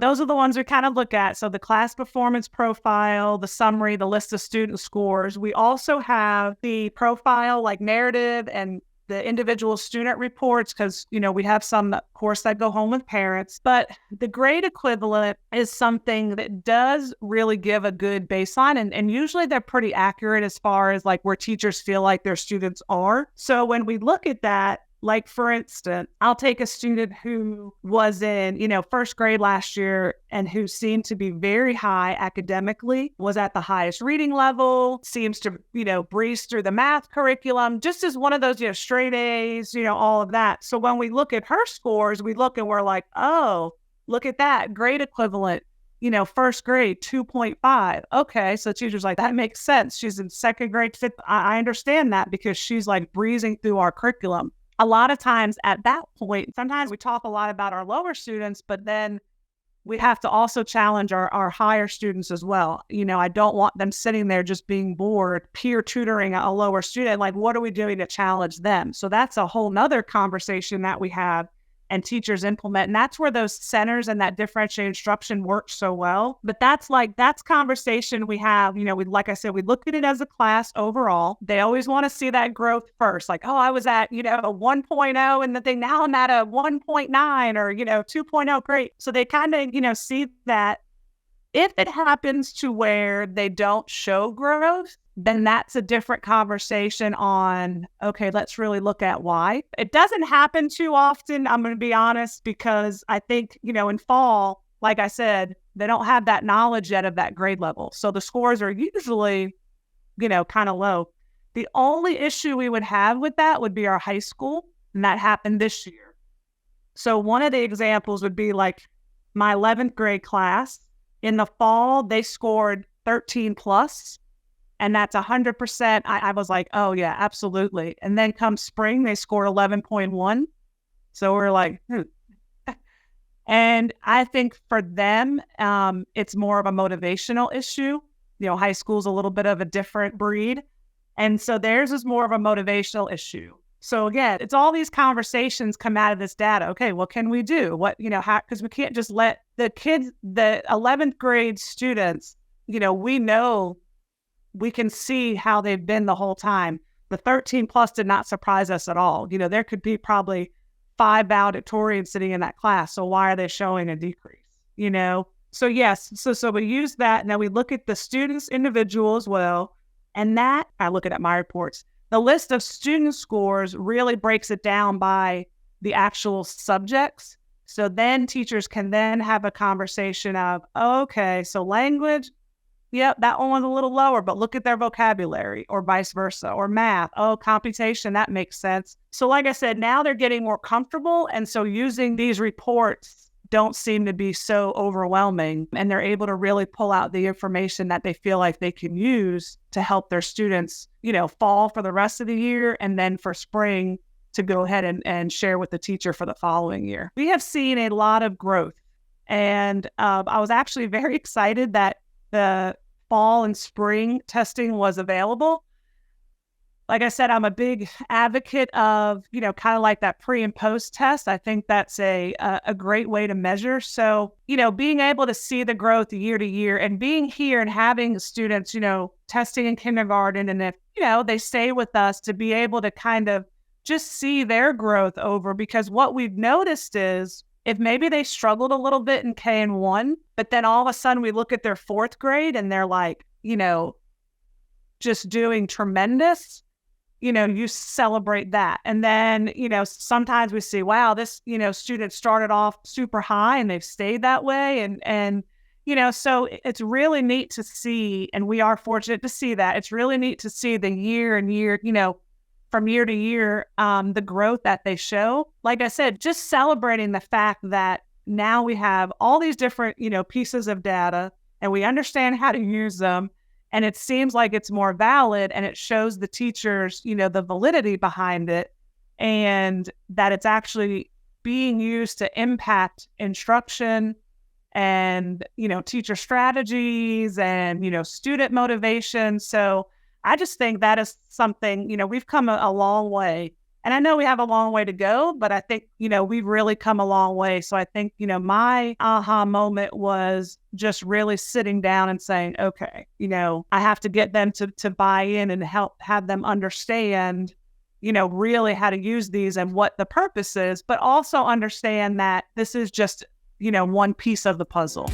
Those are the ones we kind of look at. So the class performance profile, the summary, the list of student scores. We also have the profile, like narrative and the individual student reports, because, we have some, of course, that go home with parents. But the grade equivalent is something that does really give a good baseline. And usually they're pretty accurate as far as like where teachers feel like their students are. So when we look at that, like, for instance, I'll take a student who was in, first grade last year and who seemed to be very high academically, was at the highest reading level, seems to, breeze through the math curriculum, just as one of those, straight A's, all of that. So when we look at her scores, we look and we're like, oh, look at that grade equivalent. First grade, 2.5. Okay. So teacher's like, that makes sense. She's in second grade, fifth. I understand that because she's like breezing through our curriculum. A lot of times at that point, sometimes we talk a lot about our lower students, but then we have to also challenge our higher students as well. I don't want them sitting there just being bored, peer tutoring a lower student. Like, what are we doing to challenge them? So that's a whole nother conversation that we have and teachers implement. And that's where those centers and that differentiated instruction works so well. But that's conversation we have, like I said, we look at it as a class overall. They always want to see that growth first. Like, oh, I was at, a 1.0 and the thing, now I'm at a 1.9 or, 2.0. Great. So they kind of, see that. If it happens to where they don't show growth, then that's a different conversation on, okay, let's really look at why. It doesn't happen too often, I'm going to be honest, because I think, in fall, like I said, they don't have that knowledge yet of that grade level. So the scores are usually, kind of low. The only issue we would have with that would be our high school, and that happened this year. So one of the examples would be like my 11th grade class. In the fall, they scored 13 plus, and that's 100%. I was like, oh, yeah, absolutely. And then come spring, they scored 11.1. So we're like, And I think for them, it's more of a motivational issue. High school's a little bit of a different breed. And so theirs is more of a motivational issue. So again, it's all these conversations come out of this data. Okay, what can we do? Because we can't just let the kids, the 11th grade students, we know, we can see how they've been the whole time. The 13 plus did not surprise us at all. There could be probably 5 valedictorians sitting in that class. So why are they showing a decrease? So yes, so we use that. Now we look at the students individual as well. And that, I look at my reports, the list of student scores really breaks it down by the actual subjects. So then teachers can then have a conversation of, okay, so language, yep, that one was a little lower, but look at their vocabulary, or vice versa, or math. Oh, computation, that makes sense. So like I said, now they're getting more comfortable. And so using these reports don't seem to be so overwhelming, and they're able to really pull out the information that they feel like they can use to help their students, fall for the rest of the year, and then for spring to go ahead and share with the teacher for the following year. We have seen a lot of growth, and I was actually very excited that the fall and spring testing was available. Like I said, I'm a big advocate of, kind of like that pre and post test. I think that's a great way to measure. So, being able to see the growth year to year, and being here and having students, testing in kindergarten, and if, they stay with us, to be able to kind of just see their growth over, because what we've noticed is if maybe they struggled a little bit in K and 1, but then all of a sudden we look at their 4th grade and they're like, just doing tremendous. You celebrate that. And then, sometimes we see, wow, this, student started off super high and they've stayed that way. And, so it's really neat to see, and we are fortunate to see that. It's really neat to see the year and year, from year to year, the growth that they show. Like I said, just celebrating the fact that now we have all these different, pieces of data, and we understand how to use them. And it seems like it's more valid, and it shows the teachers, the validity behind it, and that it's actually being used to impact instruction and, teacher strategies and, student motivation. So I just think that is something, we've come a long way And I know we have a long way to go, but I think, we've really come a long way. So I think, my aha moment was just really sitting down and saying, okay, I have to get them to buy in and help have them understand, really how to use these and what the purpose is, but also understand that this is just, one piece of the puzzle.